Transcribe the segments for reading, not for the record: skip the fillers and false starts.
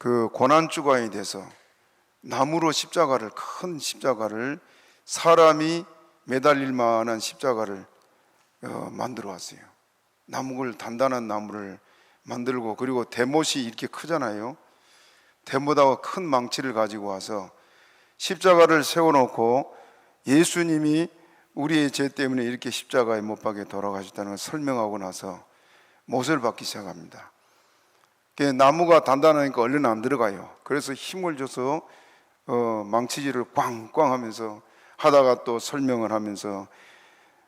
그 고난주간이 돼서 나무로 십자가를, 큰 십자가를, 사람이 매달릴 만한 십자가를 만들어 왔어요. 나무를, 단단한 나무를 만들고, 그리고 대못이 이렇게 크잖아요. 대못하고 큰 망치를 가지고 와서 십자가를 세워놓고 예수님이 우리의 죄 때문에 이렇게 십자가에 못 박혀 돌아가셨다는 걸 설명하고 나서 못을 박기 시작합니다. 나무가 단단하니까 얼른 안 들어가요. 그래서 힘을 줘서 망치질을 꽝꽝 하면서 하다가 또 설명을 하면서,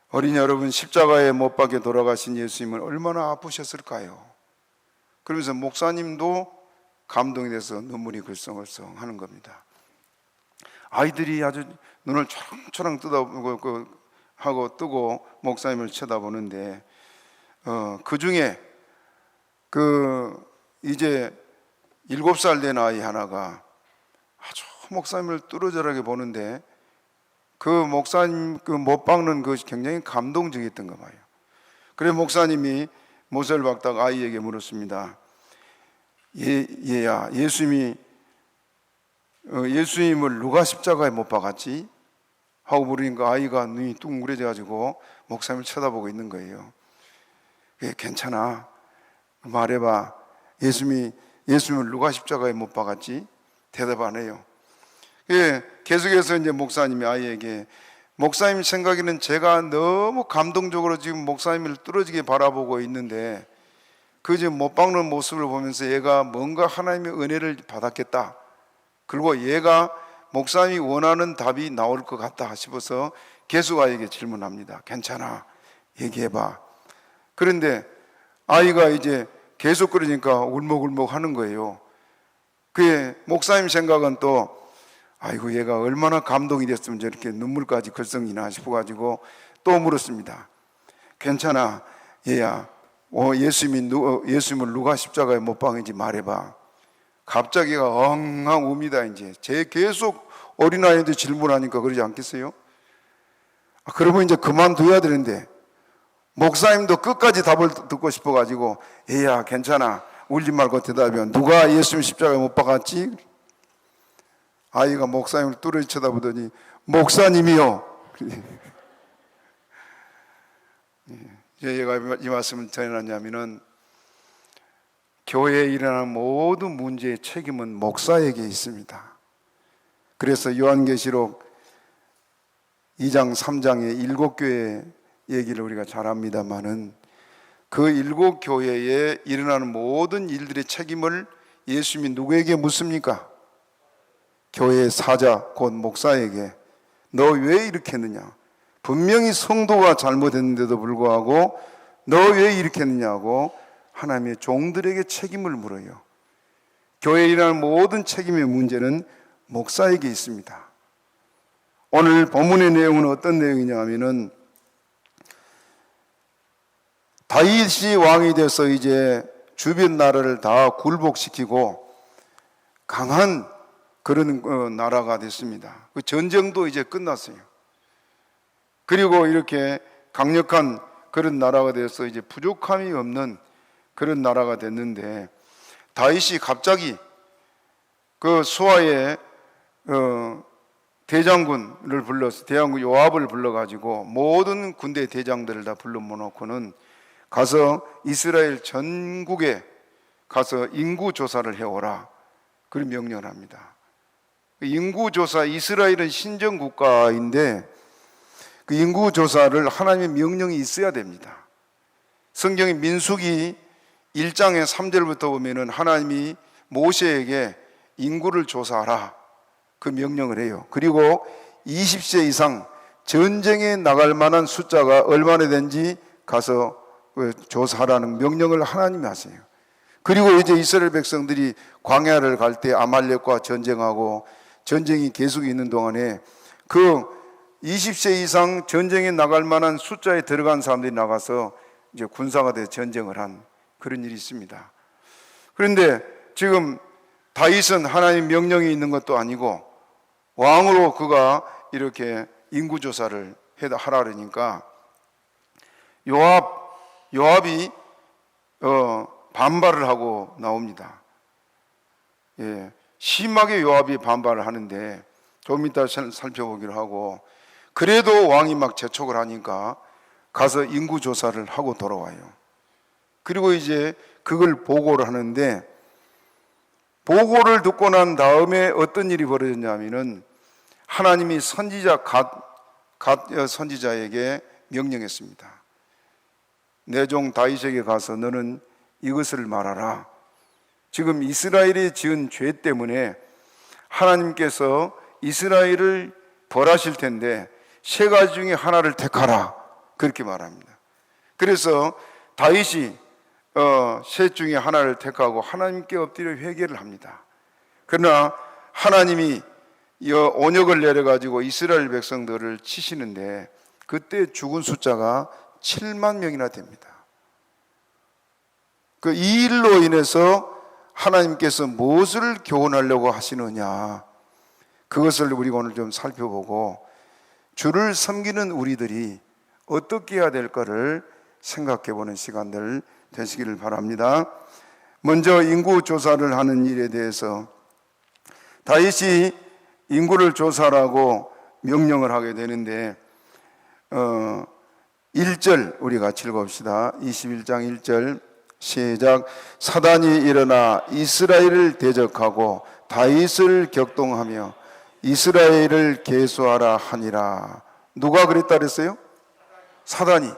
어린이 여러분, 십자가에 못 박혀 돌아가신 예수님은 얼마나 아프셨을까요? 그러면서 목사님도 감동이 돼서 눈물이 글썽글썽 하는 겁니다. 아이들이 아주 눈을 초랑초랑 하고 뜨고 목사님을 쳐다보는데, 그 중에 이제 7살 된 아이 하나가 아주 목사님을 뚫어져라게 보는데, 그 목사님 못 박는 것이 굉장히 감동적이었던가 봐요. 그래 목사님이 못을 박다가 아이에게 물었습니다. 얘야, 예수님을 누가 십자가에 못 박았지? 하고 물으니까 아이가 눈이 뚱그레져 가지고 목사님을 쳐다보고 있는 거예요. 괜찮아, 말해봐. 예수님을 누가 십자가에 못 박았지? 대답 안 해요. 계속해서 이제 목사님이 아이에게, 목사님 생각에는 제가 너무 감동적으로 지금 목사님을 뚫어지게 바라보고 있는데, 그 지금 못 박는 모습을 보면서 얘가 뭔가 하나님의 은혜를 받았겠다, 그리고 얘가 목사님이 원하는 답이 나올 것 같다 싶어서 계속 아이에게 질문합니다. 괜찮아, 얘기해봐. 그런데 아이가 이제 계속 그러니까 울먹울먹 하는 거예요. 그의 목사님 생각은 또, 아이고 얘가 얼마나 감동이 됐으면 저렇게 눈물까지 글썽이나 싶어가지고 또 물었습니다. 괜찮아, 얘야, 예수님을 누가 십자가에 못 박은지 말해봐. 갑자기가 엉엉 웁니다. 이제 계속 어린아이한테 질문하니까 그러지 않겠어요? 그러면 이제 그만둬야 되는데, 목사님도 끝까지 답을 듣고 싶어가지고, 얘야 괜찮아, 울지 말고 대답해. 누가 예수님 십자가에 못 박았지? 아이가 목사님을 뚜렷이 쳐다보더니, 목사님이요. 제가 이 말씀을 전해놨냐면은, 교회에 일어나는 모든 문제의 책임은 목사에게 있습니다. 그래서 요한계시록 2장 3장의 7교회 얘기를 우리가 잘 합니다만은, 그 7교회에 일어나는 모든 일들의 책임을 예수님이 누구에게 묻습니까? 교회의 사자 곧 목사에게. 너 왜 이렇게 했느냐? 분명히 성도가 잘못했는데도 불구하고 너 왜 이렇게 했느냐고 하나님의 종들에게 책임을 물어요. 교회에 일어나는 모든 책임의 문제는 목사에게 있습니다. 오늘 본문의 내용은 어떤 내용이냐 하면은, 다윗이 왕이 돼서 이제 주변 나라를 다 굴복시키고 강한 그런 나라가 됐습니다. 그 전쟁도 이제 끝났어요. 그리고 이렇게 강력한 그런 나라가 돼서 이제 부족함이 없는 그런 나라가 됐는데, 다윗이 갑자기 그 수하의 대장군을 불러서, 대장군 요압을 불러가지고 모든 군대 대장들을 다 불러 모아놓고는 가서 이스라엘 전국에 가서 인구조사를 해오라, 그런 명령을 합니다. 인구조사, 이스라엘은 신정국가인데 그 인구조사를 하나님의 명령이 있어야 됩니다. 성경의 민수기 1장의 3절부터 보면은 하나님이 모세에게 인구를 조사하라, 그 명령을 해요. 그리고 20세 이상 전쟁에 나갈 만한 숫자가 얼마나 된지 가서 조사하라는 명령을 하나님이 하세요. 그리고 이제 이스라엘 백성들이 광야를 갈 때 아말렉과 전쟁하고 전쟁이 계속 있는 동안에 그 20세 이상 전쟁에 나갈 만한 숫자에 들어간 사람들이 나가서 이제 군사가 돼서 전쟁을 한 그런 일이 있습니다. 그런데 지금 다윗은 하나님 명령이 있는 것도 아니고 왕으로 그가 이렇게 인구조사를 하라 그러니까 요압이 반발을 하고 나옵니다. 심하게 요압이 반발을 하는데 좀 이따 살펴보기로 하고, 그래도 왕이 막 재촉을 하니까 가서 인구 조사를 하고 돌아와요. 그리고 이제 그걸 보고를 하는데, 보고를 듣고 난 다음에 어떤 일이 벌어졌냐면은 하나님이 선지자 갓 선지자에게 명령했습니다. 내 종 다윗에게 가서 너는 이것을 말하라. 지금 이스라엘이 지은 죄 때문에 하나님께서 이스라엘을 벌하실 텐데 세 가지 중에 하나를 택하라, 그렇게 말합니다. 그래서 다윗이 셋 중에 하나를 택하고 하나님께 엎드려 회개를 합니다. 그러나 하나님이 언역을 내려가지고 이스라엘 백성들을 치시는데 그때 죽은 숫자가 7만 명이나 됩니다. 이 일로 인해서 하나님께서 무엇을 교훈하려고 하시느냐, 그것을 우리가 오늘 좀 살펴보고 주를 섬기는 우리들이 어떻게 해야 될까를 생각해 보는 시간들 되시기를 바랍니다. 먼저 인구 조사를 하는 일에 대해서 다윗이 인구를 조사하라고 명령을 하게 되는데 1절 우리 같이 읽어봅시다. 21장 1절 시작. 사단이 일어나 이스라엘을 대적하고 다윗을 격동하며 이스라엘을 계수하라 하니라. 누가 그랬다 그랬어요? 사단이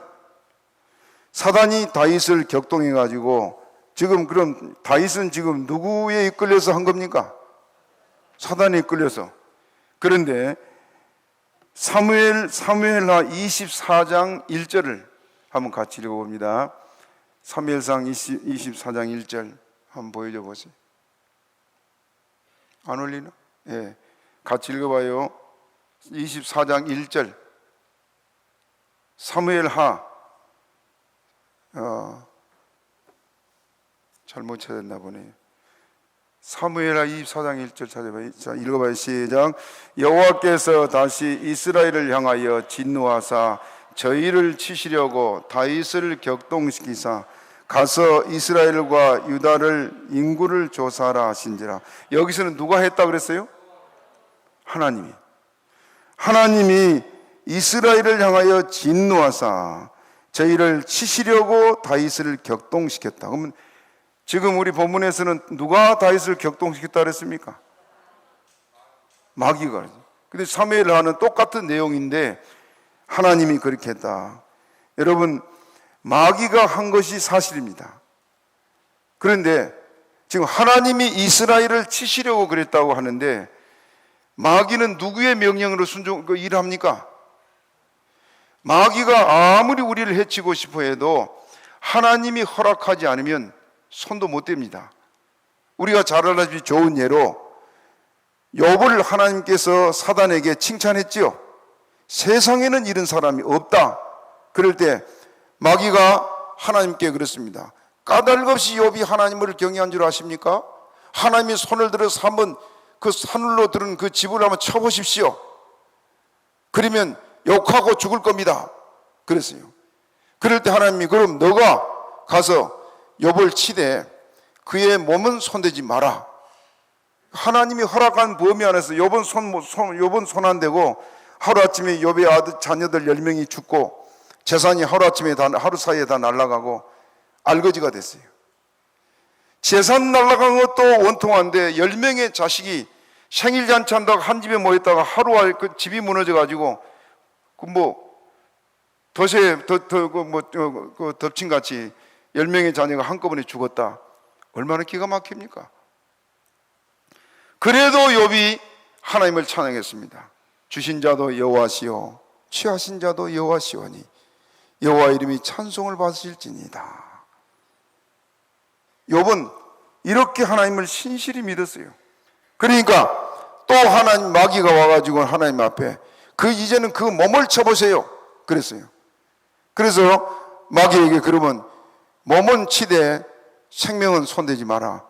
다윗을 격동해 가지고, 지금 그럼 다윗은 지금 누구에 이끌려서 한 겁니까? 사단에 이끌려서. 그런데 사무엘하 24장 1절을 한번 같이 읽어봅니다. 사무엘상 24장 1절 한번 보여줘 보세요. 안 올리나? 예, 같이 읽어봐요. 24장 1절 사무엘하 잘못 찾았나 보네요. 사무엘하 24장 1절 찾아봐요. 자, 읽어봐요. 시작. 여호와께서 다시 이스라엘을 향하여 진노하사 저희를 치시려고 다윗을 격동시키사 가서 이스라엘과 유다를 인구를 조사하라 하신지라. 여기서는 누가 했다 그랬어요? 하나님이 이스라엘을 향하여 진노하사 저희를 치시려고 다윗을 격동시켰다. 그러면 지금 우리 본문에서는 누가 다윗을 격동시켰다 그랬습니까? 마귀가. 근데 사무엘하는 똑같은 내용인데 하나님이 그렇게 했다. 여러분, 마귀가 한 것이 사실입니다. 그런데 지금 하나님이 이스라엘을 치시려고 그랬다고 하는데 마귀는 누구의 명령으로 일합니까? 마귀가 아무리 우리를 해치고 싶어 해도 하나님이 허락하지 않으면 손도 못 댑니다. 우리가 잘 알다시피 좋은 예로 욥을 하나님께서 사단에게 칭찬했지요. 세상에는 이런 사람이 없다. 그럴 때 마귀가 하나님께 그랬습니다. 까닭없이 욥이 하나님을 경외한 줄 아십니까? 하나님이 손을 들어서 한번 그 산울로 들은 그 집을 한번 쳐보십시오. 그러면 욕하고 죽을 겁니다. 그랬어요. 그럴 때 하나님이 그럼 너가 가서 욥을 치되 그의 몸은 손대지 마라. 하나님이 허락한 범위 안에서 욥은 손 안 대고 하루아침에 욥의 아들 자녀들 10명이 죽고 재산이 하루 사이에 다 날아가고 알거지가 됐어요. 재산 날아간 것도 원통한데 10명의 자식이 생일 잔치한다고 한 집에 모였다가 하루에 그 집이 무너져가지고 덮친같이 10명의 자녀가 한꺼번에 죽었다. 얼마나 기가 막힙니까? 그래도 욥이 하나님을 찬양했습니다. 주신 자도 여호와시오 취하신 자도 여호와시오니 여호와 이름이 찬송을 받으실지니이다. 욥은 이렇게 하나님을 신실히 믿었어요. 그러니까 또 하나님 마귀가 와가지고 하나님 앞에 이제는 그 몸을 쳐보세요 그랬어요. 그래서 마귀에게 그러면 몸은 치되 생명은 손대지 마라.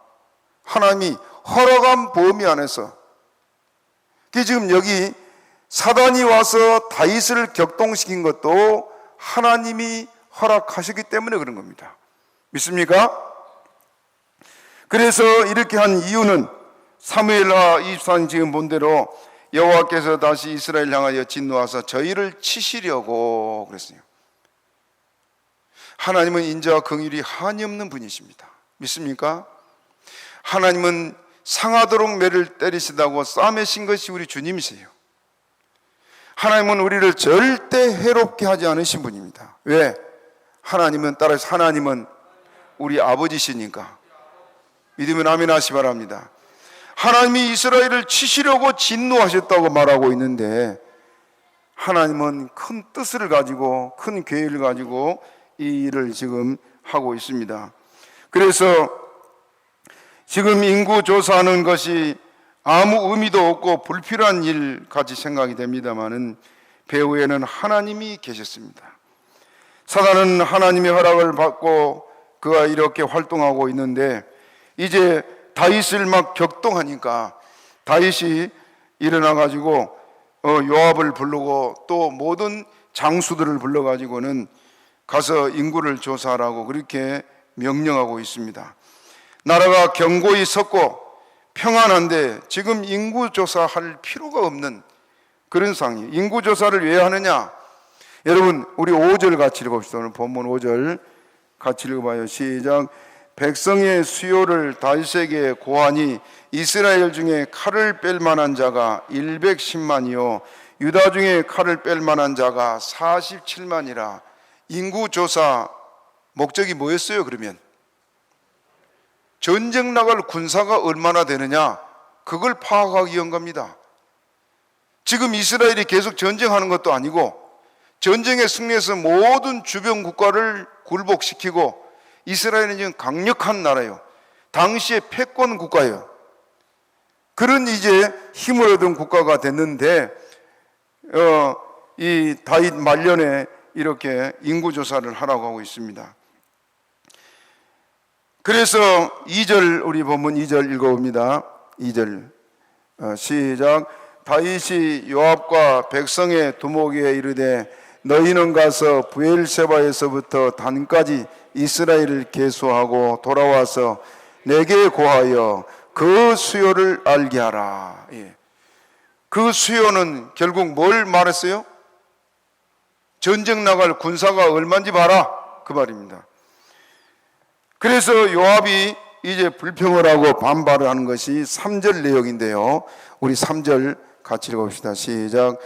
하나님이 허락한 범위 안에서. 지금 여기 사단이 와서 다윗을 격동시킨 것도 하나님이 허락하셨기 때문에 그런 겁니다. 믿습니까? 그래서 이렇게 한 이유는 사무엘하 24장 지금 본 대로 여호와께서 다시 이스라엘 향하여 진노하사 저희를 치시려고 그랬어요. 하나님은 인자와 긍휼이 한이 없는 분이십니다. 믿습니까? 하나님은 상하도록 매를 때리시다고 싸매신 것이 우리 주님이세요. 하나님은 우리를 절대 해롭게 하지 않으신 분입니다. 왜? 따라서 하나님은 우리 아버지시니까. 믿으면 아멘 하시 바랍니다. 하나님이 이스라엘을 치시려고 진노하셨다고 말하고 있는데, 하나님은 큰 뜻을 가지고, 큰 계획을 가지고 이 일을 지금 하고 있습니다. 그래서 지금 인구 조사하는 것이 아무 의미도 없고 불필요한 일 같이 생각이 됩니다마는 배후에는 하나님이 계셨습니다. 사단은 하나님의 허락을 받고 그가 이렇게 활동하고 있는데, 이제 다윗을 막 격동하니까 다윗이 일어나 가지고 요압을 부르고 또 모든 장수들을 불러 가지고는 가서 인구를 조사하라고 그렇게 명령하고 있습니다. 나라가 견고히 섰고 평안한데 지금 인구 조사할 필요가 없는 그런 상황이에요. 인구 조사를 왜 하느냐? 여러분, 우리 5절 같이 읽어봅시다. 오늘 본문 5절 같이 읽어봐요. 시작. 백성의 수요를 다윗에게 고하니 이스라엘 중에 칼을 뺄 만한 자가 110만이요 유다 중에 칼을 뺄 만한 자가 47만이라. 인구조사 목적이 뭐였어요? 그러면 전쟁 나갈 군사가 얼마나 되느냐, 그걸 파악하기 위한 겁니다. 지금 이스라엘이 계속 전쟁하는 것도 아니고 전쟁에 승리해서 모든 주변 국가를 굴복시키고, 이스라엘은 지금 강력한 나라예요. 당시의 패권 국가예요. 그런 이제 힘을 얻은 국가가 됐는데 이 다윗 말년에 이렇게 인구조사를 하라고 하고 있습니다. 그래서 2절, 우리 본문 2절 읽어봅니다. 2절 시작. 다윗이 요압과 백성의 두목에게 이르되 너희는 가서 브엘세바에서부터 단까지 이스라엘을 계수하고 돌아와서 내게 고하여 그 수요를 알게 하라. 그 수요는 결국 뭘 말했어요? 전쟁 나갈 군사가 얼마인지 봐라, 그 말입니다. 그래서 요압이 이제 불평을 하고 반발을 하는 것이 3절 내용인데요, 우리 3절 같이 읽어봅시다. 시작.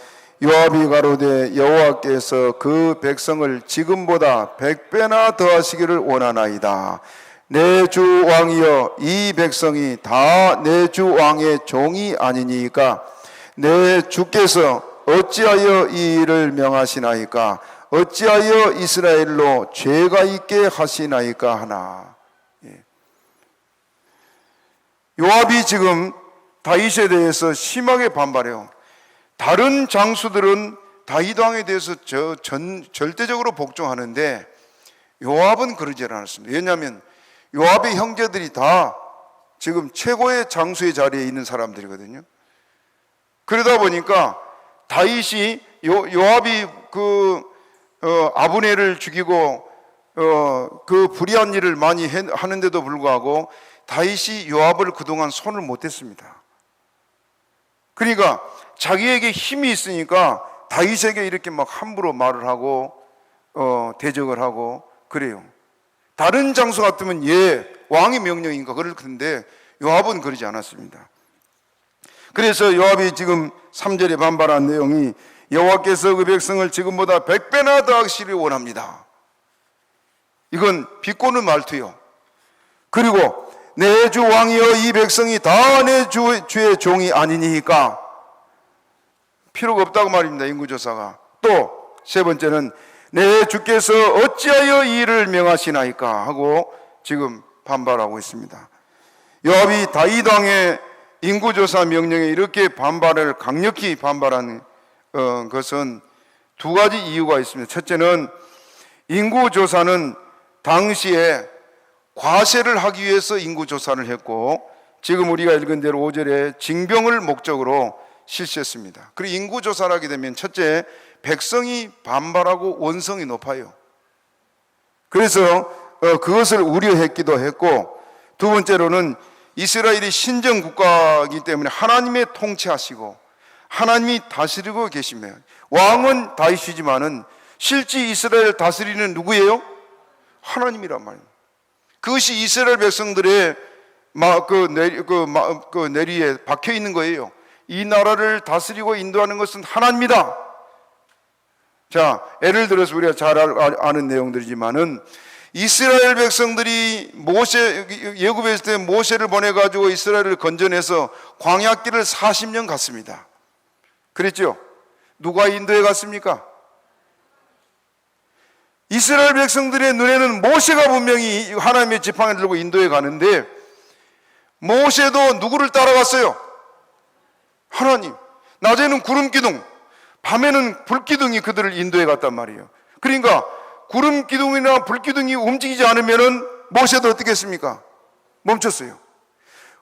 요압이 가로되 여호와께서 그 백성을 지금보다 100배나 더하시기를 원하나이다. 내 주 왕이여, 이 백성이 다 내 주 왕의 종이 아니니까 내 주께서 어찌하여 이 일을 명하시나이까? 어찌하여 이스라엘로 죄가 있게 하시나이까 하나. 요압이 지금 다윗에 대해서 심하게 반발해요. 다른 장수들은 다윗 왕에 대해서 절대적으로 복종하는데 요압은 그러지 않았습니다. 왜냐하면 요압의 형제들이 다 지금 최고의 장수의 자리에 있는 사람들이거든요. 그러다 보니까 다윗이 요압이 아브넬을 죽이고 그 불의한 일을 많이 하는데도 불구하고 다윗이 요압을 그동안 손을 못 댔습니다. 그러니까 자기에게 힘이 있으니까 다윗에게 이렇게 막 함부로 말을 하고 대적을 하고 그래요. 다른 장수 같으면 왕의 명령인가 그럴 텐데 요압은 그러지 않았습니다. 그래서 요압이 지금 3절에 반발한 내용이 여호와께서 그 백성을 지금보다 100배나 더 하시기를 원합니다. 이건 비꼬는 말투요. 그리고 내 주 왕이여, 이 백성이 다 내 주의 종이 아니니까 필요가 없다고 말입니다. 인구조사가. 또 세 번째는 내 주께서 어찌하여 이 일을 명하시나이까 하고 지금 반발하고 있습니다. 요압이 다윗 왕의 인구조사 명령에 이렇게 강력히 반발한 것은 두 가지 이유가 있습니다. 첫째는 인구조사는 당시에 과세를 하기 위해서 인구조사를 했고, 지금 우리가 읽은 대로 5절에 징병을 목적으로 실시했습니다. 그리고 인구조사를 하게 되면 첫째, 백성이 반발하고 원성이 높아요. 그래서 그것을 우려했기도 했고, 두 번째로는 이스라엘이 신정 국가이기 때문에 하나님의 통치하시고 하나님이 다스리고 계시며, 왕은 다윗이지만은 실제 이스라엘 다스리는 누구예요? 하나님이란 말이에요. 그것이 이스라엘 백성들의 그 내리에 박혀 있는 거예요. 이 나라를 다스리고 인도하는 것은 하나님이다. 자, 예를 들어서 우리가 잘 아는 내용들이지만은 이스라엘 백성들이 예굽에 있을 때 모세를 보내가지고 이스라엘을 건져내서 광야길을 40년 갔습니다. 그랬죠? 누가 인도에 갔습니까? 이스라엘 백성들의 눈에는 모세가 분명히 하나님의 지팡이를 들고 인도에 가는데, 모세도 누구를 따라갔어요? 하나님. 낮에는 구름 기둥, 밤에는 불 기둥이 그들을 인도에 갔단 말이에요. 그러니까 구름 기둥이나 불 기둥이 움직이지 않으면은 모세도 어떻게 했습니까? 멈췄어요.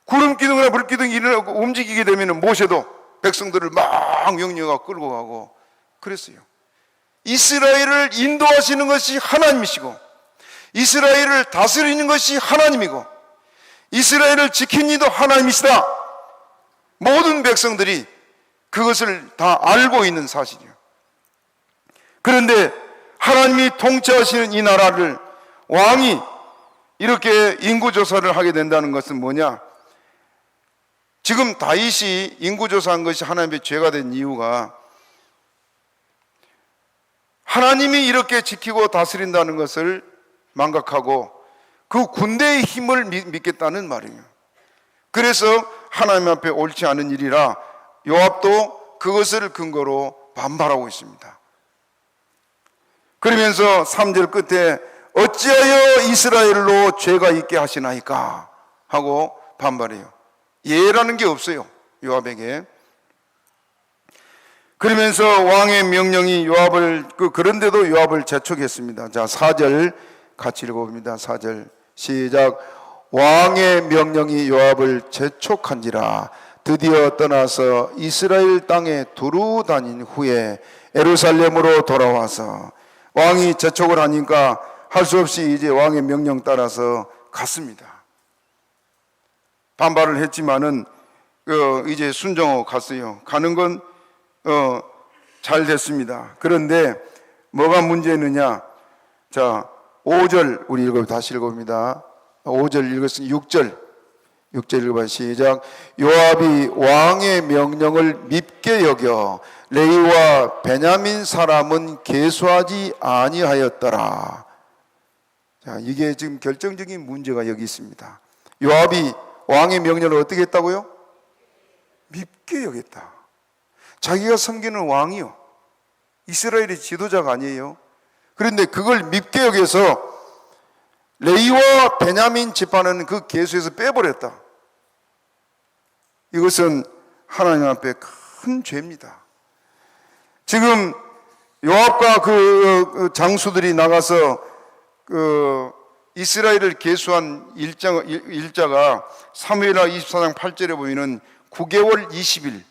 구름 기둥이나 불 기둥이 움직이게 되면은 모세도 백성들을 막 명령하고 끌고 가고 그랬어요. 이스라엘을 인도하시는 것이 하나님이시고, 이스라엘을 다스리는 것이 하나님이고, 이스라엘을 지킨 이도 하나님이시다. 모든 백성들이 그것을 다 알고 있는 사실이에요. 그런데 하나님이 통치하시는 이 나라를 왕이 이렇게 인구조사를 하게 된다는 것은 뭐냐? 지금 다윗이 인구조사한 것이 하나님의 죄가 된 이유가, 하나님이 이렇게 지키고 다스린다는 것을 망각하고 그 군대의 힘을 믿겠다는 말이에요. 그래서 하나님 앞에 옳지 않은 일이라 요압도 그것을 근거로 반발하고 있습니다. 그러면서 3절 끝에 어찌하여 이스라엘로 죄가 있게 하시나이까 하고 반발해요. 예라는 게 없어요, 요압에게. 그러면서 왕의 명령이 그런데도 요압을 재촉했습니다. 자, 4절 같이 읽어봅니다. 4절 시작. 왕의 명령이 요압을 재촉한지라 드디어 떠나서 이스라엘 땅에 두루 다닌 후에 예루살렘으로 돌아와서, 왕이 재촉을 하니까 할 수 없이 이제 왕의 명령 따라서 갔습니다. 반발을 했지만은 이제 순종하고 갔어요. 가는 건 잘 됐습니다. 그런데 뭐가 문제느냐? 자, 5절 우리 다시 읽어봅니다. 5절 읽었으니 6절 읽어봐. 시작. 요압이 왕의 명령을 밉게 여겨 레위와 베냐민 사람은 계수하지 아니하였더라. 자, 이게 지금 결정적인 문제가 여기 있습니다. 요압이 왕의 명령을 어떻게 했다고요? 밉게 여겼다. 자기가 섬기는 왕이요, 이스라엘의 지도자가 아니에요. 그런데 그걸 밉게 여겨서 레위와 베냐민 지파는 그 계수에서 빼버렸다. 이것은 하나님 앞에 큰 죄입니다. 지금 요압과 그 장수들이 나가서 이스라엘을 계수한 일자가 사무엘하 24장 8절에 보이는 9개월 20일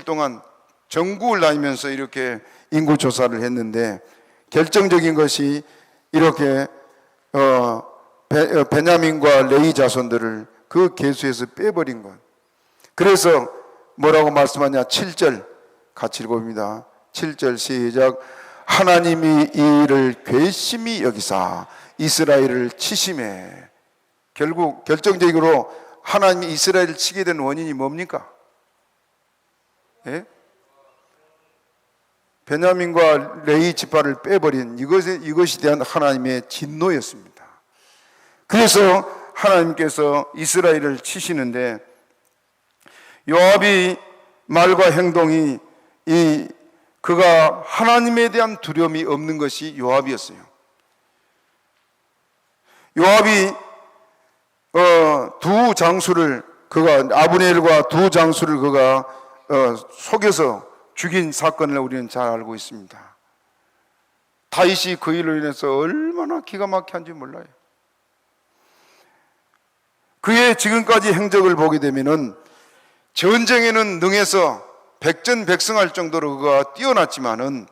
동안 전국을 다니면서 이렇게 인구조사를 했는데, 결정적인 것이 이렇게 베냐민과 레위 자손들을 그 계수에서 빼버린 것. 그래서 뭐라고 말씀하냐? 7절 같이 읽어봅니다. 7절 시작. 하나님이 이 일을 괘씸히 여기사 이스라엘을 치심해. 결국 결정적으로 하나님이 이스라엘을 치게 된 원인이 뭡니까? 예? 베냐민과 레위 지파를 빼버린 이것에 대한 하나님의 진노였습니다. 그래서 하나님께서 이스라엘을 치시는데, 요압이 말과 행동이 그가 하나님에 대한 두려움이 없는 것이 요압이었어요. 요압이 두 장수를 아브넬과 두 장수를 그가 속여서 죽인 사건을 우리는 잘 알고 있습니다. 다윗이 그 일로 인해서 얼마나 기가 막힌지 몰라요. 그의 지금까지 행적을 보게 되면은 전쟁에는 능해서 백전백승할 정도로 그가 뛰어났지만은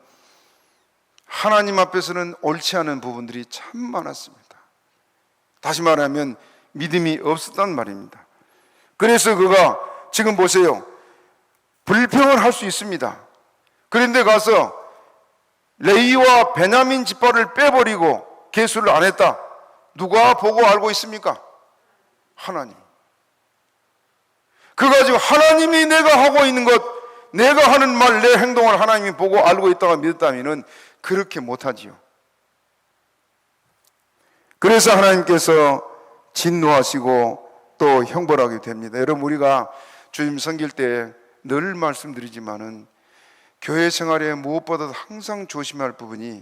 하나님 앞에서는 옳지 않은 부분들이 참 많았습니다. 다시 말하면 믿음이 없었단 말입니다. 그래서 그가 지금 보세요. 불평을 할 수 있습니다. 그런데 가서 레위와 베냐민 지파를 빼버리고 계수를 안 했다. 누가 보고 알고 있습니까? 하나님. 그가 지금 하나님이 내가 하고 있는 것, 내가 하는 말, 내 행동을 하나님이 보고 알고 있다가 믿었다면 그렇게 못하지요. 그래서 하나님께서 진노하시고 또 형벌하게 됩니다. 여러분, 우리가 주님 섬길 때 늘 말씀드리지만은 교회 생활에 무엇보다도 항상 조심할 부분이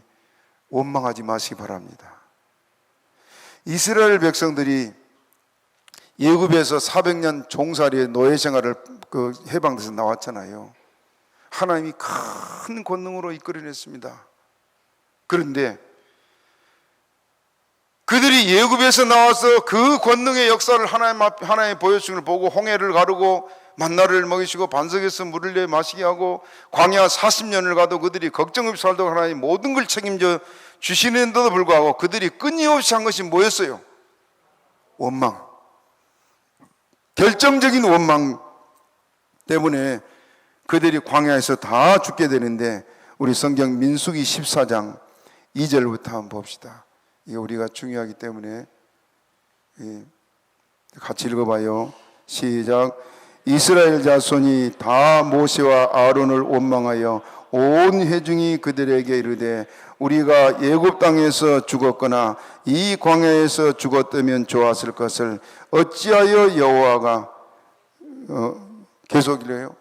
원망하지 마시기 바랍니다. 이스라엘 백성들이 예굽에서 400년 종살이의 노예 생활을 해방돼서 나왔잖아요. 하나님이 큰 권능으로 이끌어냈습니다. 그런데 그들이 예굽에서 나와서 그 권능의 역사를 하나님 보여주신 걸 보고 홍해를 가르고 만나를 먹이시고 반석에서 물을 내 마시게 하고 광야 40년을 가도 그들이 걱정 없이 살도록 하나님 모든 걸 책임져 주시는데도 불구하고 그들이 끊임없이 한 것이 뭐였어요? 원망. 결정적인 원망 때문에 그들이 광야에서 다 죽게 되는데, 우리 성경 민수기 14장 2절부터 한번 봅시다. 이게 우리가 중요하기 때문에 같이 읽어봐요. 시작. 이스라엘 자손이 다 모세와 아론을 원망하여 온 회중이 그들에게 이르되 우리가 애굽 땅에서 죽었거나 이 광야에서 죽었다면 좋았을 것을 어찌하여 여호와가 계속 이래요.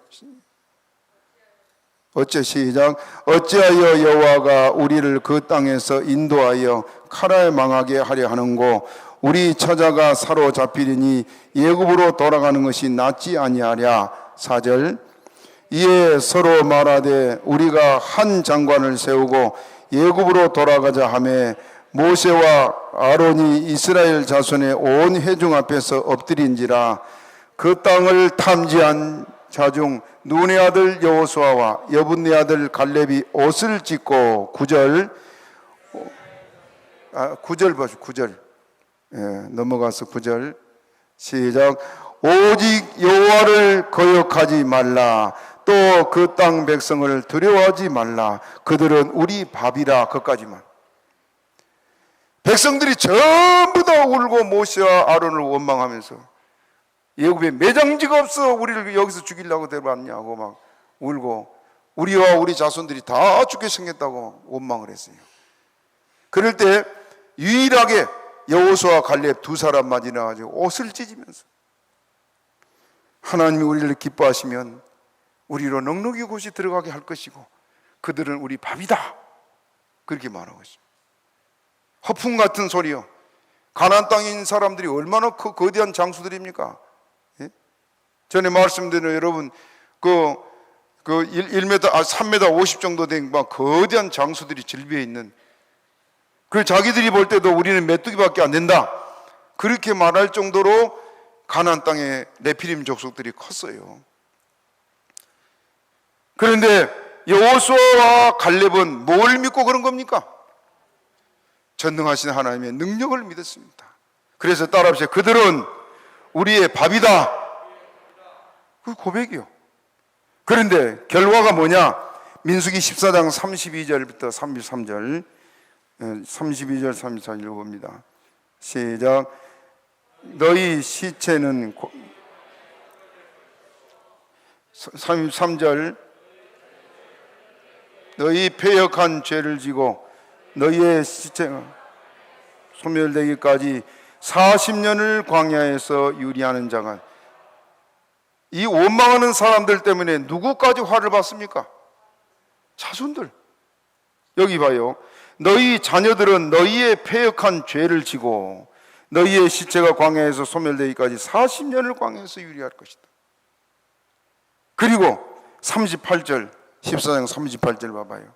시작. 어찌하여 여호와가 우리를 그 땅에서 인도하여 카라에 망하게 하려 하는고 우리 처자가 사로잡히리니 애굽으로 돌아가는 것이 낫지 아니하랴. 4절. 이에 서로 말하되 우리가 한 장관을 세우고 애굽으로 돌아가자 하매 모세와 아론이 이스라엘 자손의 온 회중 앞에서 엎드린지라. 그 땅을 탐지한 자중 눈의 아들 여호수아와 여분네 아들 갈렙이 옷을 찢고 9절 보죠. 9절 넘어가서 9절 시작. 오직 여호와를 거역하지 말라. 또 그 땅 백성을 두려워하지 말라. 그들은 우리 밥이라. 거기까지만. 백성들이 전부 다 울고 모세와 아론을 원망하면서 애굽에 매장지가 없어 우리를 여기서 죽이려고 데려왔냐고 막 울고 우리와 우리 자손들이 다 죽게 생겼다고 원망을 했어요. 그럴 때 유일하게 여호수아 갈렙 두 사람만 지나가지고 옷을 찢으면서 하나님이 우리를 기뻐하시면 우리로 넉넉히 곳이 들어가게 할 것이고 그들은 우리 밥이다 그렇게 말하고 있습니다. 허풍 같은 소리요. 가나안 땅에 있는 사람들이 얼마나 거대한 장수들입니까? 전에 말씀드린 여러분 3m 50 정도 된 막 거대한 장수들이 질비해 있는, 그 자기들이 볼 때도 우리는 메뚜기밖에 안 된다 그렇게 말할 정도로 가나안 땅에 네피림 족속들이 컸어요. 그런데 여호수아와 갈렙은 뭘 믿고 그런 겁니까? 전능하신 하나님의 능력을 믿었습니다. 그래서 따라합시다. 그들은 우리의 밥이다. 그 고백이요. 그런데 결과가 뭐냐? 민수기 14장 32절부터 33절 32절 34절 읽어봅니다. 시작. 너희 시체는 33절 너희 패역한 죄를 지고 너희의 시체가 소멸되기까지 40년을 광야에서 유리하는 자가, 이 원망하는 사람들 때문에 누구까지 화를 받습니까? 자손들. 여기 봐요. 너희 자녀들은 너희의 패역한 죄를 지고 너희의 시체가 광야에서 소멸되기까지 40년을 광야에서 유리할 것이다. 그리고 38절 14장 38절 봐봐요.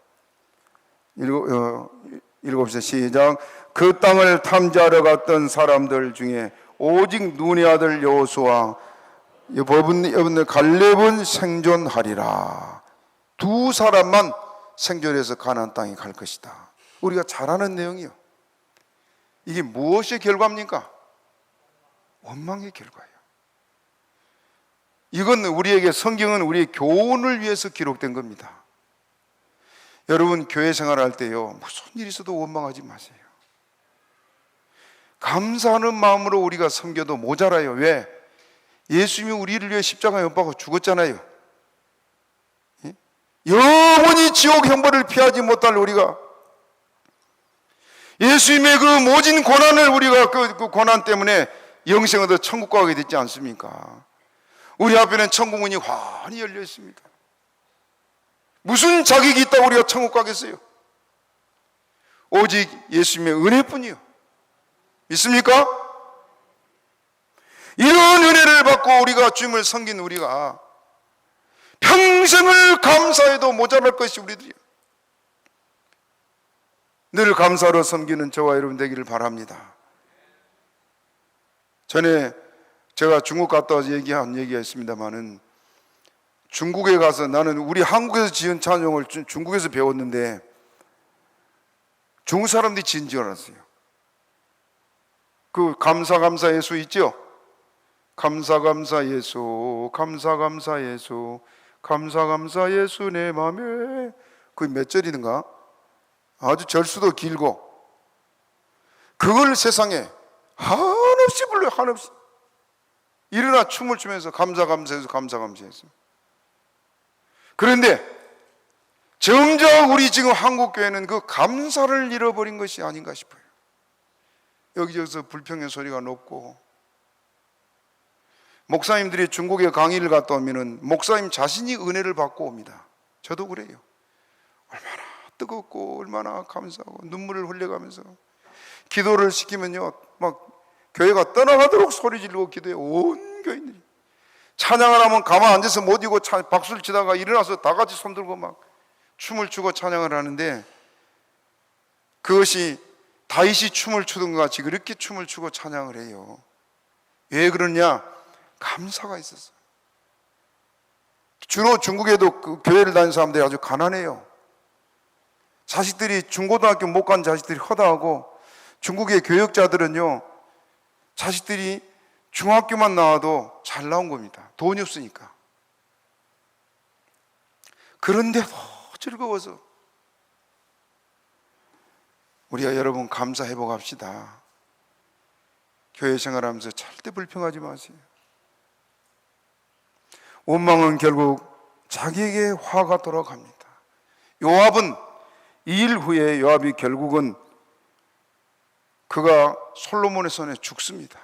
읽어봅시다. 시작. 그 땅을 탐지하러 갔던 사람들 중에 오직 눈의 아들 여호수아 여분네 갈렙은 생존하리라. 두 사람만 생존해서 가나안 땅에 갈 것이다. 우리가 잘 아는 내용이요. 이게 무엇의 결과입니까? 원망의 결과예요. 이건 우리에게, 성경은 우리의 교훈을 위해서 기록된 겁니다. 여러분, 교회 생활할 때요, 무슨 일이 있어도 원망하지 마세요. 감사하는 마음으로 우리가 섬겨도 모자라요. 왜? 예수님이 우리를 위해 십자가에 못 박아 죽었잖아요. 영원히 지옥 형벌을 피하지 못할 우리가, 예수님의 그 모진 고난을 우리가 그 고난 때문에 영생 얻어 천국 가게 됐지 않습니까? 우리 앞에는 천국 문이 환히 열려 있습니다. 무슨 자격이 있다고 우리가 천국 가겠어요? 오직 예수님의 은혜뿐이요. 믿습니까? 이런 은혜를 받고 우리가 주님을 섬긴 우리가 평생을 감사해도 모자랄 것이 우리들이요. 늘 감사로 섬기는 저와 여러분 되기를 바랍니다. 전에 제가 중국 갔다 와서 얘기한 얘기가 있습니다만은, 중국에 가서 나는 우리 한국에서 지은 찬송을 중국에서 배웠는데 중국 사람들이 지은 줄 알았어요. 그 감사 예수 있죠? 감사 예수, 감사 예수, 감사 예수 내 맘에, 그게 몇 절이든가? 아주 절수도 길고, 그걸 세상에 한없이 불러요. 한없이 일어나 춤을 추면서 감사 예수, 감사 예수. 그런데 정작 우리 지금 한국교회는 그 감사를 잃어버린 것이 아닌가 싶어요. 여기저기서 불평의 소리가 높고, 목사님들이 중국에 강의를 갔다 오면은 목사님 자신이 은혜를 받고 옵니다. 저도 그래요. 얼마나 뜨겁고 얼마나 감사하고 눈물을 흘려가면서 기도를 시키면요, 막 교회가 떠나가도록 소리 지르고 기도해. 온 교인들이 찬양을 하면 가만 앉아서 못 이고 박수를 치다가 일어나서 다 같이 손들고 막 춤을 추고 찬양을 하는데, 그것이 다윗이 춤을 추던 것 같이 그렇게 춤을 추고 찬양을 해요. 왜 그러냐? 감사가 있었어요. 주로 중국에도 그 교회를 다니는 사람들이 아주 가난해요. 자식들이 중고등학교 못 간 자식들이 허다하고, 중국의 교역자들은요, 자식들이 중학교만 나와도 잘 나온 겁니다. 돈이 없으니까. 그런데도 즐거워서 우리가 여러분 감사 회복합시다. 교회 생활하면서 절대 불평하지 마세요. 원망은 결국 자기에게 화가 돌아갑니다. 요압은 이 일 후에 요압이 결국은 그가 솔로몬의 손에 죽습니다.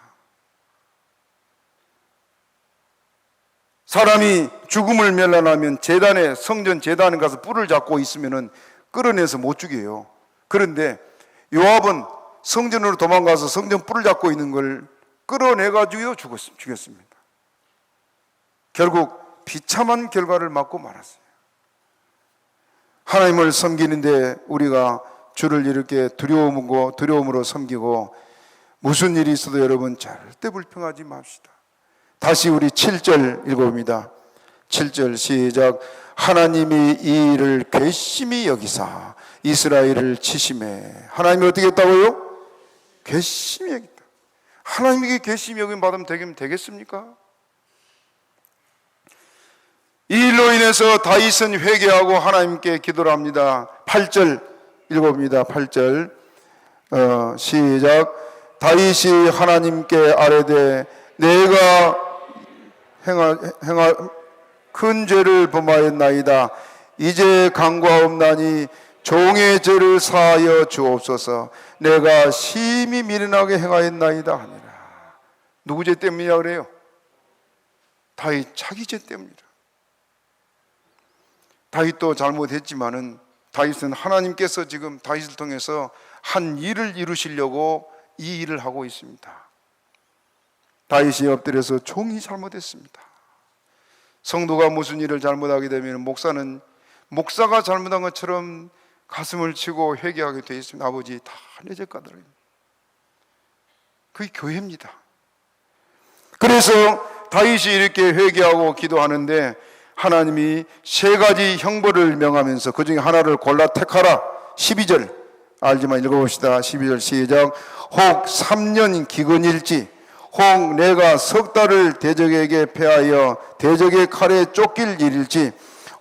사람이 죽음을 멸란하면 제단에, 성전 제단에 가서 뿔을 잡고 있으면은 끌어내서 못 죽여요. 그런데 요압은 성전으로 도망가서 성전 뿔을 잡고 있는 걸 끌어내가지고 죽였습니다. 결국 비참한 결과를 맞고 말았어요. 하나님을 섬기는데 우리가 주를 이렇게 두려움으로 섬기고, 무슨 일이 있어도 여러분 절대 불평하지 맙시다. 다시 우리 7절 읽어봅니다. 7절 시작. 하나님이 이 일을 괘씸히 여기사 이스라엘을 치심해. 하나님이 어떻게 했다고요? 괘씸히 여겼다. 하나님에게 괘씸히 여김 받으면 되겠습니까? 이 일로 인해서 다윗은 회개하고 하나님께 기도를 합니다. 8절 읽어봅니다. 8절 시작. 다윗이 하나님께 아뢰되 내가 큰 죄를 범하였나이다. 이제 강구하옵나니 종의 죄를 사하여 주옵소서. 내가 심히 미련하게 행하였나이다 하니라. 누구 죄 때문이냐 그래요? 다윗 자기 죄 때문이다. 다윗도 잘못했지만은 다윗은 하나님께서 지금 다윗을 통해서 한 일을 이루시려고 이 일을 하고 있습니다. 다윗이 엎드려서 종이 잘못했습니다. 성도가 무슨 일을 잘못하게 되면 목사는 목사가 잘못한 것처럼 가슴을 치고 회개하게 되어 있습니다. 아버지 다 내 죄가들입니다. 그게 교회입니다. 그래서 다윗이 이렇게 회개하고 기도하는데 하나님이 세 가지 형벌을 명하면서 그 중에 하나를 골라 택하라. 12절 알지만 읽어봅시다. 12절 시작. 혹 3년 기근일지 혹 내가 석 달을 대적에게 패하여 대적의 칼에 쫓길 일일지,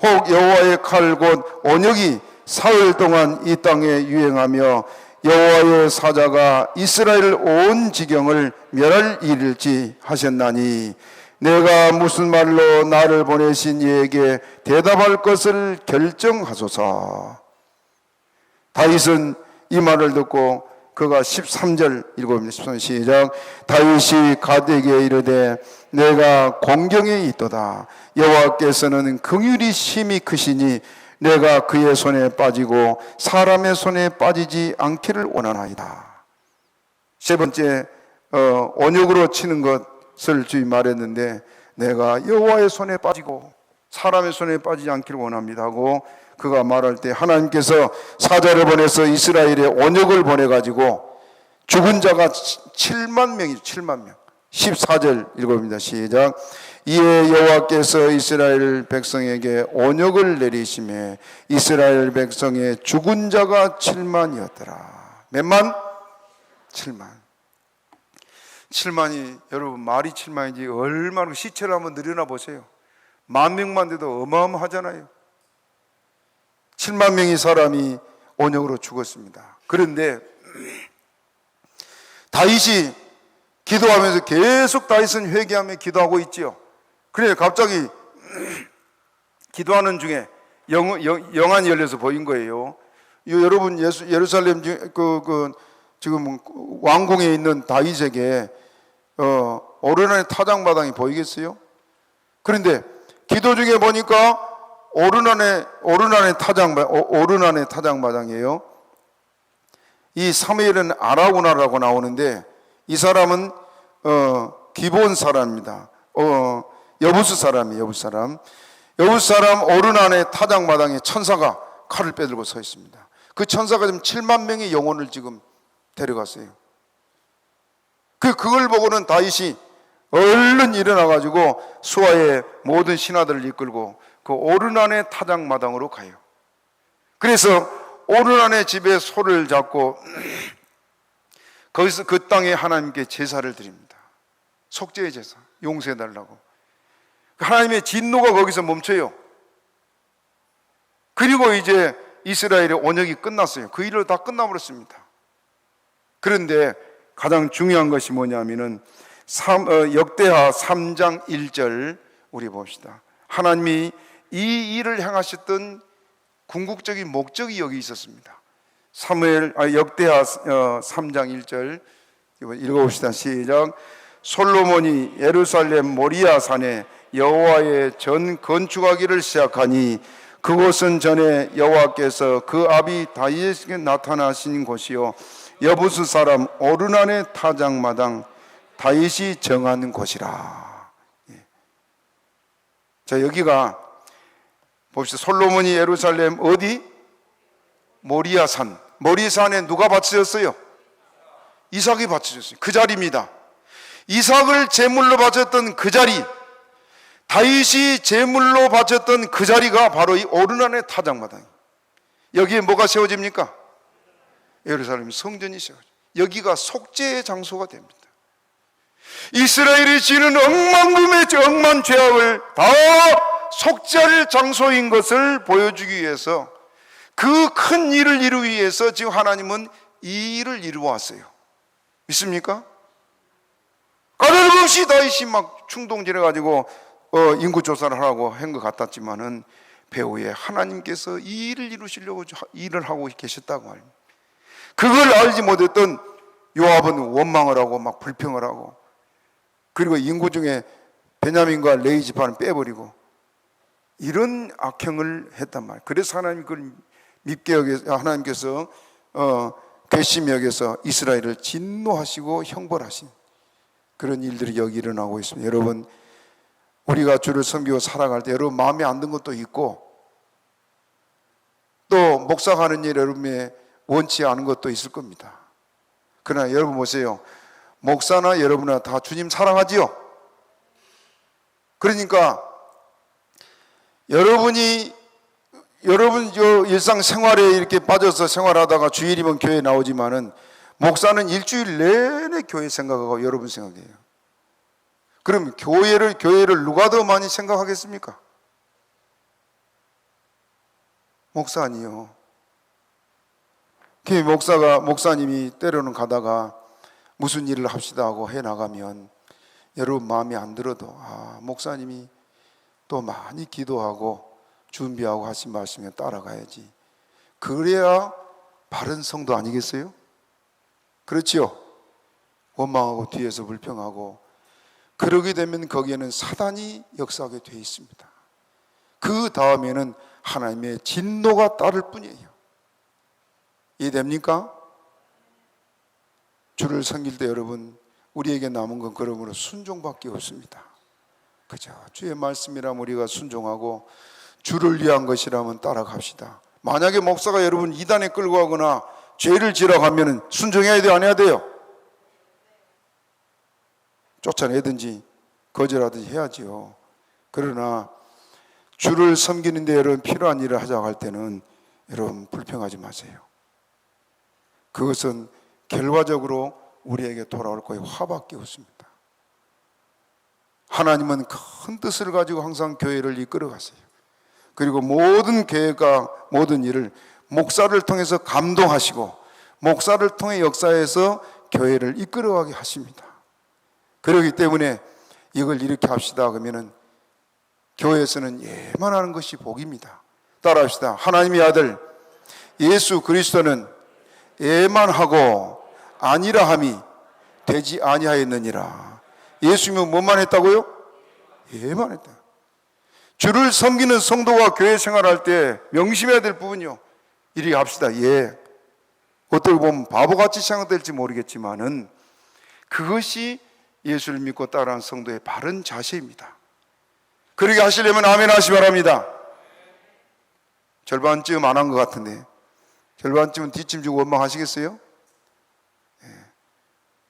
혹 여호와의 칼 곧 언역이 사흘 동안 이 땅에 유행하며 여호와의 사자가 이스라엘 온 지경을 멸할 일일지 하셨나니, 내가 무슨 말로 나를 보내신 이에게 대답할 것을 결정하소서. 다윗은 이 말을 듣고 그가 13절 읽어봅니다. 13절 시작. 다윗이 갓에게 이르되 내가 공경에 있도다. 여호와께서는 긍휼이 심히 크시니 내가 그의 손에 빠지고 사람의 손에 빠지지 않기를 원하나이다. 세 번째, 언역으로 치는 것을 주의 말했는데, 내가 여호와의 손에 빠지고 사람의 손에 빠지지 않기를 원합니다 하고 그가 말할 때, 하나님께서 사자를 보내서 이스라엘에 언역을 보내가지고 죽은 자가 7만 명이죠. 7만 명. 14절 읽어봅니다. 시작. 이에 여호와께서 이스라엘 백성에게 언역을 내리시매 이스라엘 백성의 죽은 자가 7만이었더라. 몇만? 7만. 7만이, 여러분 말이 7만인지 얼마나, 시체를 한번 늘여나 보세요. 10,000명만 돼도 어마어마하잖아요. 7만 명의 사람이 언역으로 죽었습니다. 그런데 다윗이 기도하면서 계속 다윗은 회개하며 기도하고 있지요. 그래 갑자기 기도하는 중에 영안이 열려서 보인 거예요. 여러분 예루살렘 지금 왕궁에 있는 다윗에게 오르난의 타작마당이 보이겠어요? 그런데 기도 중에 보니까 오르난의 타작마당이에요. 이 사무엘은 아라우나라고 나오는데 이 사람은 기브온 사람입니다. 여부스 사람이에요. 여부스 사람 오르난의 타작마당에 천사가 칼을 빼들고 서 있습니다. 그 천사가 지금 7만 명의 영혼을 지금 데려갔어요. 그걸 보고는 다윗이 얼른 일어나가지고 수하의 모든 신하들을 이끌고 그 오르난의 타작마당으로 가요. 그래서 오르난의 집에 소를 잡고 거기서 그 땅에 하나님께 제사를 드립니다. 속죄의 제사, 용서해달라고. 하나님의 진노가 거기서 멈춰요. 그리고 이제 이스라엘의 언역이 끝났어요. 그 일로 다 끝나버렸습니다. 그런데 가장 중요한 것이 뭐냐면은 역대하 3장 1절 우리 봅시다. 하나님이 이 일을 행하셨던 궁극적인 목적이 여기 있었습니다. 역대하 3장 1절 읽어봅시다. 시작. 솔로몬이 예루살렘 모리아 산에 여호와의 전 건축하기를 시작하니 그곳은 전에 여호와께서 그 아비 다윗에게 나타나신 곳이요 여부스 사람 오르난의 타작마당 다윗이 정한 곳이라. 자, 여기가 봅시다. 솔로몬이 예루살렘 어디? 모리아산. 모리아산에 누가 바쳐졌어요? 이삭이 바쳐졌어요. 그 자리입니다. 이삭을 제물로 바쳤던 그 자리, 다윗이 제물로 바쳤던 그 자리가 바로 이 오르난의 타작마당. 여기에 뭐가 세워집니까? 예루살렘 성전이 세워져. 여기가 속죄의 장소가 됩니다. 이스라엘이 지는 억만금의 억만 죄악을 다 속죄할 장소인 것을 보여주기 위해서, 그 큰 일을 이루기 위해서 지금 하나님은 이 일을 이루어 왔어요. 믿습니까? 까닭없이 다윗이 막 충동질해가지고 인구 조사를 하라고 한 것 같았지만은 배후에 하나님께서 이 일을 이루시려고 일을 하고 계셨다고 말입니다. 그걸 알지 못했던 요압은 원망을 하고 막 불평을 하고, 그리고 인구 중에 베냐민과 레위 지파는 빼버리고 이런 악행을 했단 말이에요. 그래서 하나님 그걸 밉게 여겨서, 하나님께서 괘씸히 여겨서 이스라엘을 진노하시고 형벌하신 그런 일들이 여기 일어나고 있습니다. 여러분, 우리가 주를 섬기고 살아갈 때 여러분 마음에 안 든 것도 있고, 또 목사가 하는 일 여러분의 원치 않은 것도 있을 겁니다. 그러나 여러분 보세요. 목사나 여러분이나 다 주님 사랑하지요? 그러니까 여러분 일상생활에 이렇게 빠져서 생활하다가 주일이면 교회에 나오지만은 목사는 일주일 내내 교회 생각하고 여러분 생각해요. 그럼 교회를 누가 더 많이 생각하겠습니까? 목사 아니요. 목사님이 때로는 가다가 무슨 일을 합시다 하고 해나가면 여러분 마음에 안 들어도 목사님이 또 많이 기도하고 준비하고 하신 말씀에 따라가야지. 그래야 바른 성도 아니겠어요? 그렇지요? 원망하고 뒤에서 불평하고 그러게 되면 거기에는 사단이 역사하게 되어 있습니다. 그 다음에는 하나님의 진노가 따를 뿐이에요. 이해됩니까? 주를 섬길 때 여러분 우리에게 남은 건 그러므로 순종밖에 없습니다. 그죠? 주의 말씀이라면 우리가 순종하고 주를 위한 것이라면 따라갑시다. 만약에 목사가 여러분 이단에 끌고 가거나 죄를 지으라고 하면 순종해야 돼요? 안 해야 돼요? 쫓아내든지 거절하든지 해야지요. 그러나 주를 섬기는데 여러분 필요한 일을 하자고 할 때는 여러분 불평하지 마세요. 그것은 결과적으로 우리에게 돌아올 거에 화밖에 없습니다. 하나님은 큰 뜻을 가지고 항상 교회를 이끌어 가세요. 그리고 모든 계획과 모든 일을 목사를 통해서 감동하시고 목사를 통해 역사에서 교회를 이끌어가게 하십니다. 그렇기 때문에 이걸 이렇게 합시다 그러면은 교회에서는 예만 하는 것이 복입니다. 따라합시다. 하나님의 아들 예수 그리스도는 예만 하고 아니라 함이 되지 아니하였느니라. 예수님은 뭐만 했다고요? 예만 했다. 주를 섬기는 성도가 교회 생활할 때 명심해야 될 부분이요. 이리 합시다. 예. 어떻게 보면 바보같이 생각될지 모르겠지만은 그것이 예수를 믿고 따라하는 성도의 바른 자세입니다. 그렇게 하시려면 아멘 하시 바랍니다. 절반쯤 안 한 것 같은데 절반쯤은 뒷짐 주고 원망하시겠어요?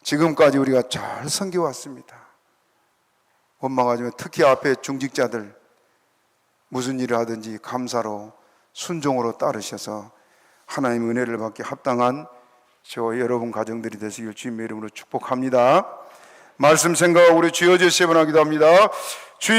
지금까지 우리가 잘 섬겨왔습니다. 원망하지만 특히 앞에 중직자들 무슨 일을 하든지 감사로 순종으로 따르셔서 하나님의 은혜를 받기 합당한 저와 여러분 가정들이 되시길 주님의 이름으로 축복합니다. 말씀 생각하고 우리 주여 제시 한번 하기도 합니다. 주여